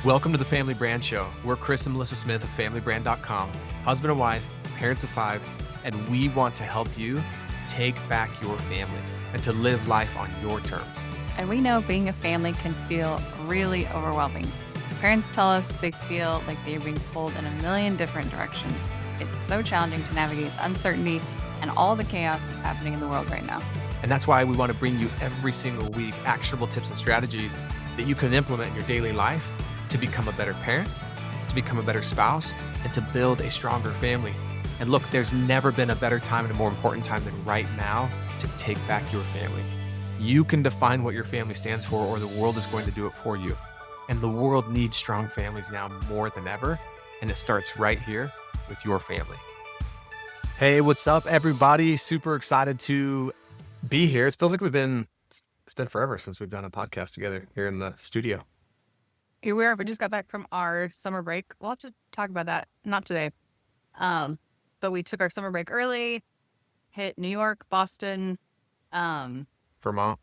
Welcome to the Family Brand Show. We're Chris and Melissa Smith of FamilyBrand.com, husband and wife, parents of 5, and we want to help you take back your family and to live life on your terms. And we know being a family can feel really overwhelming. Parents tell us they feel like they're being pulled in a million different directions. It's so challenging to navigate the uncertainty and all the chaos that's happening in the world right now. And that's why we want to bring you every single week actionable tips and strategies that you can implement in your daily life to become a better parent, to become a better spouse, and to build a stronger family. And look, there's never been a better time and a more important time than right now to take back your family. You can define what your family stands for, or the world is going to do it for you. And the world needs strong families now more than ever. And it starts right here with your family. Hey, what's up, everybody? Super excited to be here. It feels like it's been forever since we've done a podcast together here in the studio. Here we are. We just got back from our summer break. We'll have to talk about that. Not today. But we took our summer break early, hit New York, Boston, Vermont.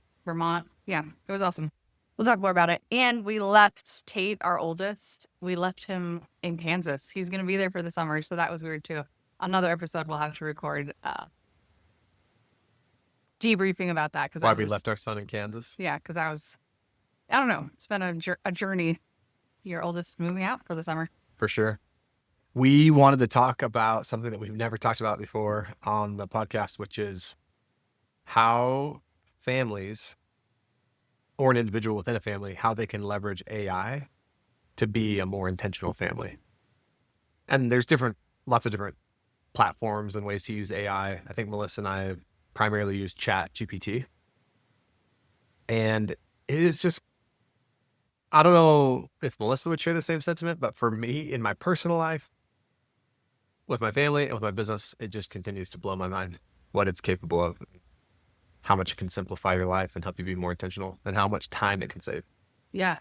Yeah, it was awesome. We'll talk more about it. And we left Tate, our oldest. We left him in Kansas. He's going to be there for the summer. So that was weird too. Another episode we'll have to record debriefing about that. Why we left our son in Kansas? Yeah, because I don't know. It's been a journey. Your oldest moving out for the summer. For sure. We wanted to talk about something that we've never talked about before on the podcast, which is how families or an individual within a family, how they can leverage AI to be a more intentional family. And there's lots of different platforms and ways to use AI. I think Melissa and I have primarily used ChatGPT. And it is just, I don't know if Melissa would share the same sentiment, but for me, in my personal life, with my family and with my business, it just continues to blow my mind what it's capable of, how much it can simplify your life and help you be more intentional, and how much time it can save. Yeah.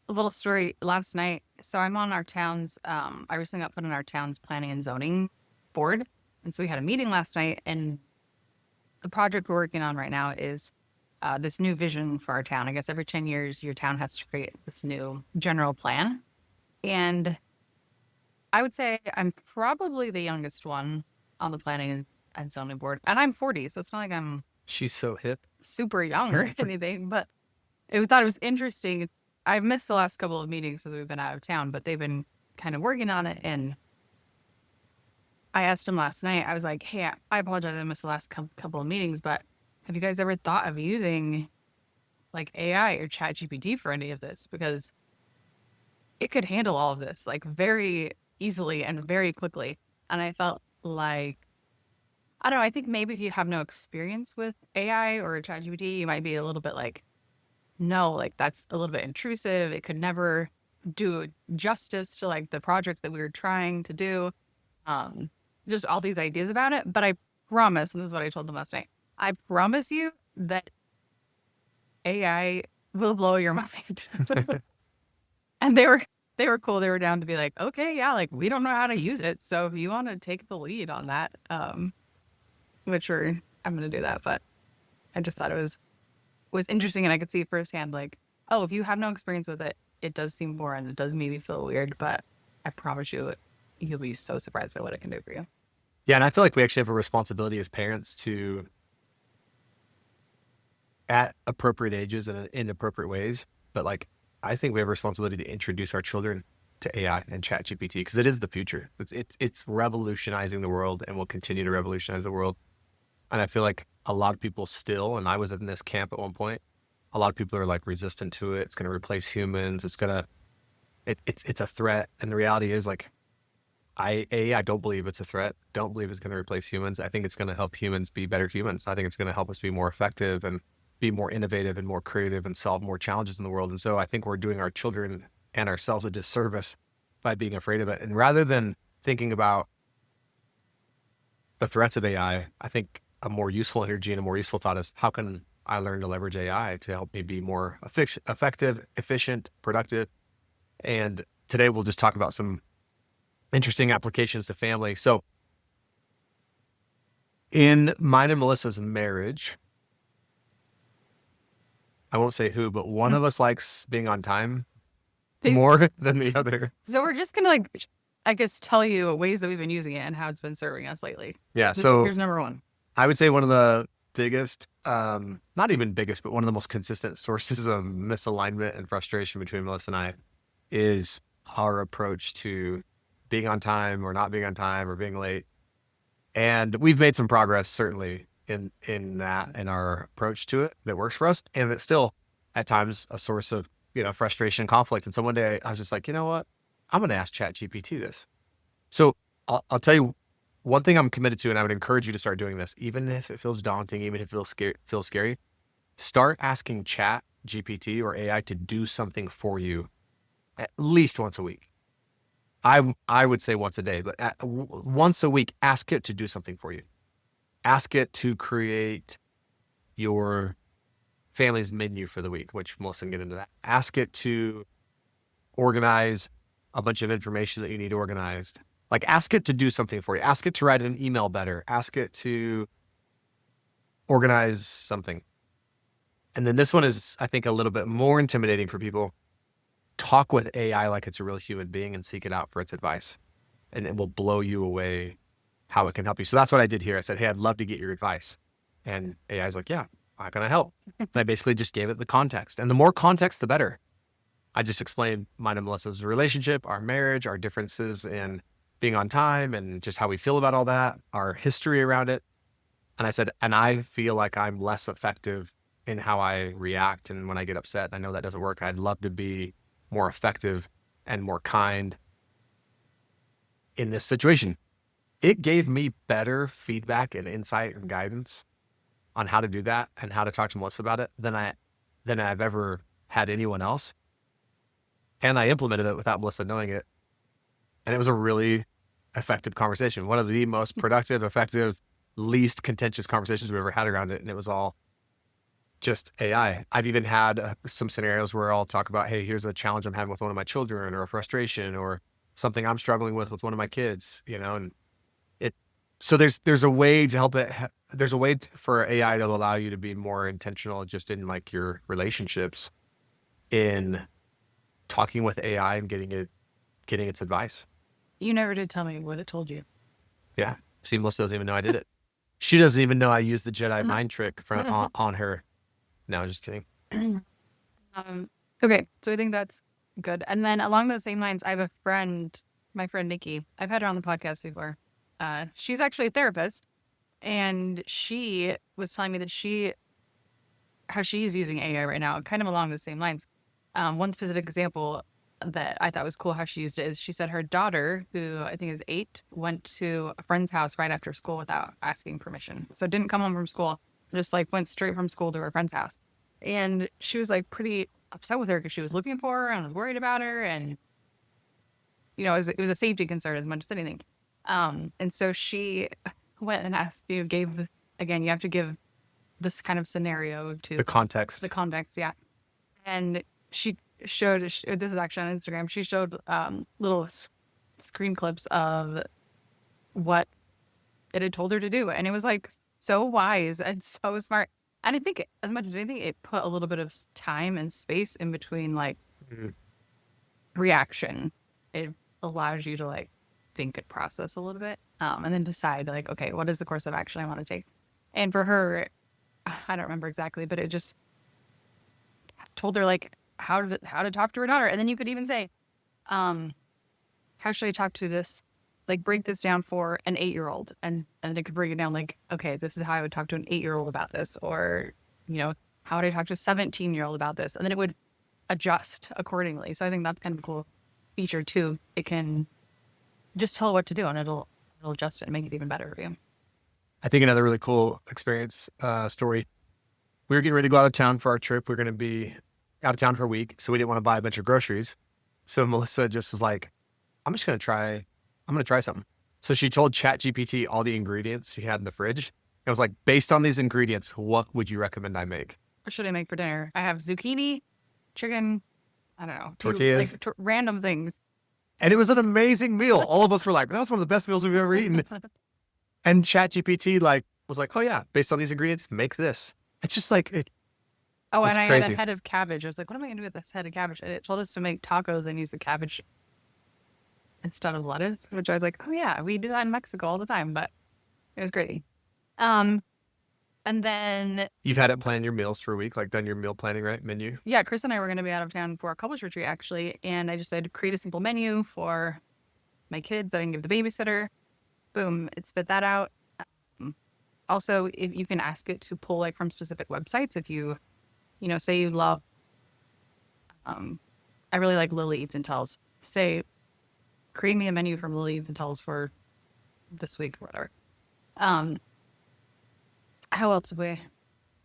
A little story last night. So I'm on our town's, I recently got put on our town's planning and zoning board. And so we had a meeting last night, and the project we're working on right now is this new vision for our town. I guess every 10 years, your town has to create this new general plan. And I would say I'm probably the youngest one on the planning and zoning board. And I'm 40, so it's not like She's so hip. Super young or anything, but I thought it was interesting. I've missed the last couple of meetings as we've been out of town, but they've been kind of working on it. And I asked him last night, I was like, hey, I apologize, I missed the last couple of meetings, but have you guys ever thought of using like AI or ChatGPT for any of this? Because it could handle all of this like very easily and very quickly. And I felt like, I don't know, I think maybe if you have no experience with AI or ChatGPT, you might be a little bit like, no, like that's a little bit intrusive. It could never do justice to like the project that we were trying to do. Just all these ideas about it. But I promise, and this is what I told them last night, I promise you that AI will blow your mind. And they were cool. They were down to be like, okay, yeah, like we don't know how to use it. So if you want to take the lead on that, I'm going to do that. But I just thought it was interesting, and I could see firsthand, like, oh, if you have no experience with it, it does seem boring. It does maybe feel weird, but I promise you, you'll be so surprised by what it can do for you. Yeah, and I feel like we actually have a responsibility as parents to, at appropriate ages and in appropriate ways, but like, I think we have a responsibility to introduce our children to AI and ChatGPT because it is the future. It's revolutionizing the world and will continue to revolutionize the world. And I feel like a lot of people still, and I was in this camp at one point, a lot of people are like resistant to it. It's going to replace humans. It's a threat. And the reality is like, I don't believe it's a threat. Don't believe it's going to replace humans. I think it's going to help humans be better humans. I think it's going to help us be more effective and be more innovative and more creative and solve more challenges in the world. And so I think we're doing our children and ourselves a disservice by being afraid of it. And rather than thinking about the threats of AI, I think a more useful energy and a more useful thought is, how can I learn to leverage AI to help me be more effective, efficient, productive? And today we'll just talk about some interesting applications to family. So in mine and Melissa's marriage, I won't say who, but one of us likes being on time more than the other. So we're just gonna like, I guess, tell you ways that we've been using it and how it's been serving us lately. Yeah. So Here's number one. I would say one of the biggest, not even biggest, but one of the most consistent sources of misalignment and frustration between Melissa and I is our approach to being on time or not being on time or being late. And we've made some progress certainly in our approach to it that works for us. And it's still at times a source of, frustration and conflict. And so one day I was just like, you know what? I'm going to ask ChatGPT this. So I'll tell you one thing I'm committed to, and I would encourage you to start doing this, even if it feels daunting, even if it feels scary, start asking ChatGPT or AI to do something for you at least once a week. I would say once a day, but once a week, ask it to do something for you. Ask it to create your family's menu for the week, which Melissa can get into that. Ask it to organize a bunch of information that you need organized. Like, ask it to do something for you. Ask it to write an email better. Ask it to organize something. And then this one is, I think, a little bit more intimidating for people. Talk with AI like it's a real human being and seek it out for its advice. And it will blow you away how it can help you. So that's what I did here. I said, hey, I'd love to get your advice. And AI's like, yeah, how can I help? And I basically just gave it the context. And the more context, the better. I just explained mine and Melissa's relationship, our marriage, our differences in being on time and just how we feel about all that, our history around it. And I said, and I feel like I'm less effective in how I react. And when I get upset, I know that doesn't work. I'd love to be more effective and more kind in this situation. It gave me better feedback and insight and guidance on how to do that and how to talk to Melissa about it than I've ever had anyone else. And I implemented it without Melissa knowing it. And it was a really effective conversation. One of the most productive, effective, least contentious conversations we ever had around it. And it was all just AI. I've even had some scenarios where I'll talk about, hey, here's a challenge I'm having with one of my children, or a frustration, or something I'm struggling with one of my kids, and so there's a way to help it. There's a way for AI to allow you to be more intentional just in like your relationships, in talking with AI and getting its advice. You never did tell me what it told you. Yeah. See, Melissa doesn't even know I did it. She doesn't even know I used the Jedi mind trick on her. No, just kidding. Okay, so I think that's good. And then along those same lines, I have a friend, my friend Nikki. I've had her on the podcast before. She's actually a therapist, and she was telling me that how she's using AI right now, kind of along the same lines. One specific example that I thought was cool how she used it is she said her daughter, who I think is 8, went to a friend's house right after school without asking permission. So didn't come home from school, just like went straight from school to her friend's house. And she was like pretty upset with her because she was looking for her and was worried about her. And, it was a safety concern as much as anything. And so she went and asked, you have to give this kind of scenario to the context. Yeah. And she showed, this is actually on Instagram, she showed little screen clips of what it had told her to do. And it was like so wise and so smart. And I think as much as anything, it put a little bit of time and space in between like reaction. It allows you to like think and process a little bit and then decide like, okay, what is the course of action I want to take? And for her, I don't remember exactly, but it just told her like how to talk to her daughter. And then you could even say, how should I talk to this? Like break this down for an 8-year-old, and it could break it down like, okay, this is how I would talk to an 8-year-old about this, or, how would I talk to a 17-year-old about this? And then it would adjust accordingly. So I think that's kind of a cool feature too. It can just tell it what to do and it'll adjust it and make it even better for you. I think another really cool experience story. We were getting ready to go out of town for our trip. We were going to be out of town for a week, so we didn't want to buy a bunch of groceries. So Melissa just was like, I'm going to try something. So she told ChatGPT all the ingredients she had in the fridge. It was like, based on these ingredients, what would you recommend I make? What should I make for dinner? I have zucchini, chicken, I don't know. Tortillas. Random things. And it was an amazing meal. All of us were like, that was one of the best meals we've ever eaten. And ChatGPT was like, oh yeah, based on these ingredients, make this. It's just like, Oh, It's and I had a crazy. head of cabbage. I was like, what am I going to do with this head of cabbage? And it told us to make tacos and use the cabbage instead of lettuce, which I was like, oh yeah, we do that in Mexico all the time, but it was great. Um, and then You've had it plan your meals for a week, like done your meal planning, right? Menu. yeah, Chris and I were going to be out of town for a couples retreat actually, and I just had to create a simple menu for my kids that I can give the babysitter. Boom, it spit that out. Um, Also, if you can ask it to pull like from specific websites, if say you love, I really like Lily Eats and Tells. Say, create me a menu from Lily Eats and Tells for this week or whatever. Um, how else what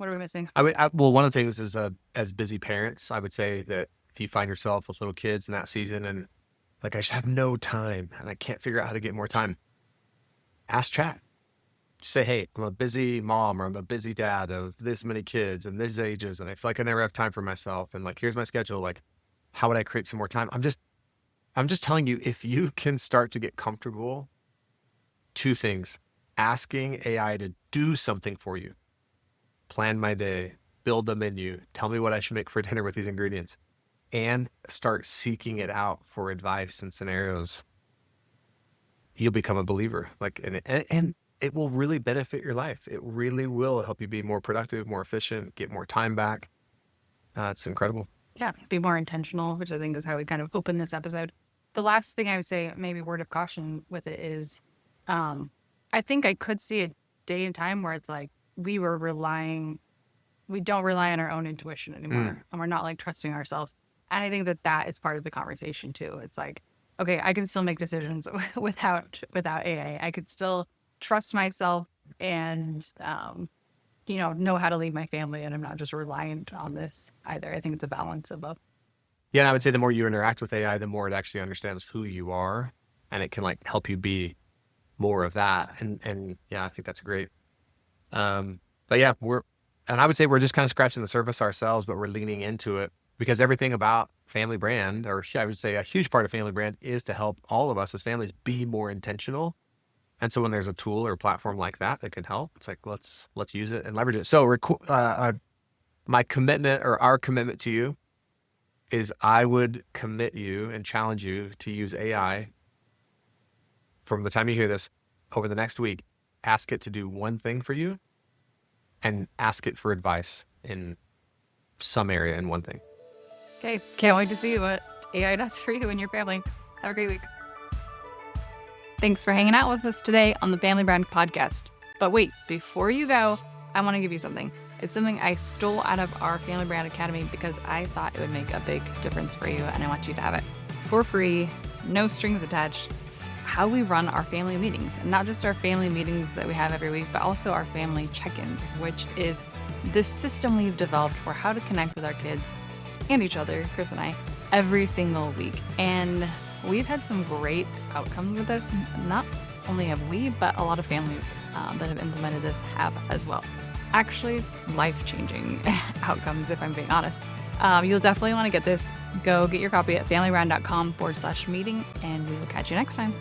are we missing? Well, one of the things is, as busy parents, I would say that if you find yourself with little kids in that season and like, I just have no time and I can't figure out how to get more time, ask chat. Just say, hey, I'm a busy mom or I'm a busy dad of this many kids and these ages, and I feel like I never have time for myself. And like, here's my schedule. Like, how would I create some more time? I'm just telling you, if you can start to get comfortable, two things: asking AI to do something for you, plan my day, build a menu, tell me what I should make for dinner with these ingredients, and start seeking it out for advice and scenarios, you'll become a believer. Like, and it will really benefit your life. It really will help you be more productive, more efficient, get more time back. It's incredible. Yeah, be more intentional, which I think is how we kind of open this episode. The last thing I would say, maybe word of caution with it is, I think I could see a day and time where it's like we don't rely on our own intuition anymore, and we're not like trusting ourselves. And I think that is part of the conversation too. It's like, okay, I can still make decisions without AI. I could still trust myself and know how to lead my family, and I'm not just reliant on this either. I think it's a balance of both. Yeah, and I would say the more you interact with AI, the more it actually understands who you are, and it can like help you be more of that. And yeah, I think that's great. But yeah, I would say we're just kind of scratching the surface ourselves, but we're leaning into it because everything about Family Brand, or I would say a huge part of Family Brand, is to help all of us as families be more intentional. And so when there's a tool or a platform like that can help, it's like, let's use it and leverage it. So my commitment, or our commitment to you, is I would commit you and challenge you to use AI from the time you hear this over the next week. Ask it to do one thing for you and ask it for advice in some area in one thing. Okay, can't wait to see what AI does for you and your family. Have a great week. Thanks for hanging out with us today on the Family Brand Podcast. But wait, before you go, I want to give you something. It's something I stole out of our Family Brand Academy because I thought it would make a big difference for you, and I want you to have it for free, no strings attached. It's how we run our family meetings, and not just our family meetings that we have every week, but also our family check-ins, which is this system we've developed for how to connect with our kids and each other, Chris and I, every single week. And we've had some great outcomes with this. Not only have we, but a lot of families that have implemented this have as well. Actually, life-changing outcomes, if I'm being honest. You'll definitely want to get this. Go get your copy at familybrand.com/meeting, and we will catch you next time.